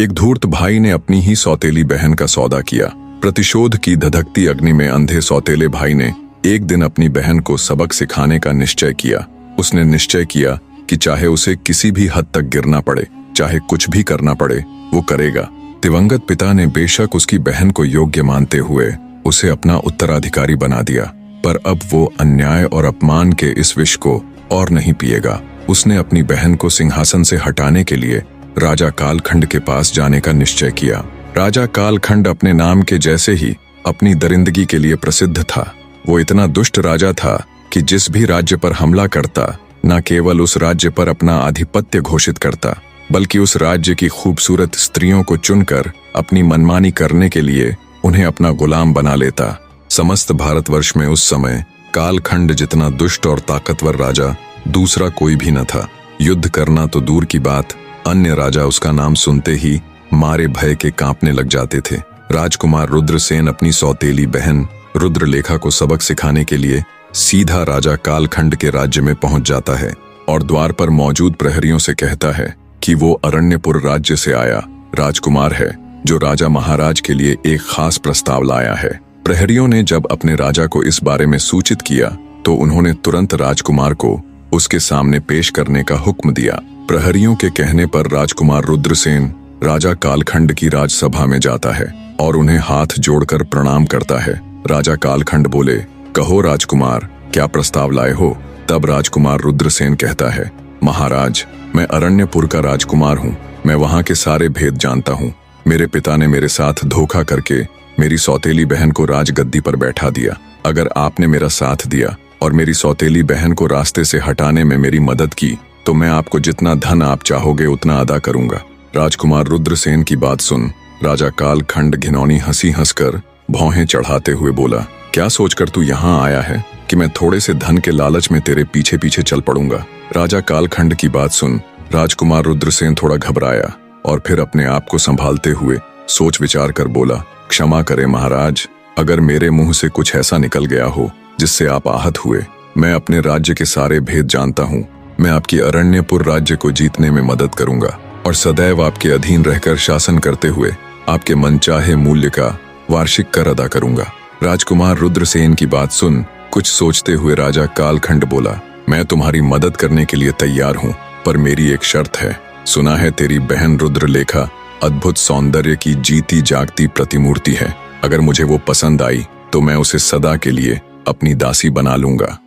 एक धूर्त भाई ने अपनी ही सौतेली बहन का सौदा किया। प्रतिशोध की धधकती अग्नि में अंधे सौतेले भाई ने एक दिन अपनी बहन को सबक सिखाने का निश्चय किया। उसने निश्चय किया कि चाहे उसे किसी भी हद तक गिरना पड़े, चाहे कुछ भी करना पड़े, वो करेगा। दिवंगत पिता ने बेशक उसकी बहन को योग्य मानते हुए उसे अपना उत्तराधिकारी बना दिया, पर अब वो अन्याय और अपमान के इस विष को और नहीं पिएगा। उसने अपनी बहन को सिंहासन से हटाने के लिए राजा कालखंड के पास जाने का निश्चय किया। राजा कालखंड अपने नाम के जैसे ही अपनी दरिंदगी के लिए प्रसिद्ध था। वो इतना दुष्ट राजा था कि जिस भी राज्य पर हमला करता, न केवल उस राज्य पर अपना आधिपत्य घोषित करता, बल्कि उस राज्य की खूबसूरत स्त्रियों को चुनकर अपनी मनमानी करने के लिए उन्हें अपना गुलाम बना लेता। समस्त भारतवर्ष में उस समय कालखंड जितना दुष्ट और ताकतवर राजा दूसरा कोई भी न था। युद्ध करना तो दूर की बात, अन्य राजा उसका नाम सुनते ही मारे भय के कांपने लग जाते थे। राजकुमार रुद्रसेन अपनी सौतेली बहन रुद्रलेखा को सबक सिखाने के लिए सीधा राजा कालखंड के राज्य में पहुंच जाता है और द्वार पर मौजूद प्रहरियों से कहता है कि वो अरण्यपुर राज्य से आया राजकुमार है, जो राजा महाराज के लिए एक खास प्रस्ताव लाया है। प्रहरियों ने जब अपने राजा को इस बारे में सूचित किया तो उन्होंने तुरंत राजकुमार को उसके सामने पेश करने का हुक्म दिया। प्रहरियों के कहने पर राजकुमार रुद्रसेन राजा कालखंड की राजसभा में जाता है और उन्हें हाथ जोड़कर प्रणाम करता है। राजा कालखंड बोले, कहो राजकुमार, क्या प्रस्ताव लाए हो? तब राजकुमार रुद्रसेन कहता है, महाराज, मैं अरण्यपुर का राजकुमार हूँ। मैं वहाँ के सारे भेद जानता हूँ। मेरे पिता ने मेरे साथ धोखा करके मेरी सौतेली बहन को राजगद्दी पर बैठा दिया। अगर आपने मेरा साथ दिया और मेरी सौतेली बहन को रास्ते से हटाने में मेरी मदद की तो मैं आपको जितना धन आप चाहोगे उतना अदा करूंगा। राजकुमार रुद्रसेन की बात सुन राजा कालखंड घिनौनी हंसी हंसकर भौहें चढ़ाते हुए बोला, क्या सोचकर तू यहाँ आया है कि मैं थोड़े से धन के लालच में तेरे पीछे पीछे चल पड़ूंगा? राजा कालखंड की बात सुन राजकुमार रुद्रसेन थोड़ा घबराया और फिर अपने आप को संभालते हुए सोच विचार कर बोला, क्षमा करें महाराज, अगर मेरे मुंह से कुछ ऐसा निकल गया हो जिससे आप आहत हुए। मैं अपने राज्य के सारे भेद जानता हूँ। मैं आपकी अरण्यपुर राज्य को जीतने में मदद करूंगा और सदैव आपके अधीन रहकर शासन करते हुए आपके मनचाहे मूल्य का वार्षिक कर अदा करूंगा। राजकुमार रुद्रसेन की बात सुन कुछ सोचते हुए राजा कालखंड बोला, मैं तुम्हारी मदद करने के लिए तैयार हूँ, पर मेरी एक शर्त है। सुना है तेरी बहन रुद्रलेखा अद्भुत सौंदर्य की जीती जागती प्रतिमूर्ति है। अगर मुझे वो पसंद आई तो मैं उसे सदा के लिए अपनी दासी बना लूंगा।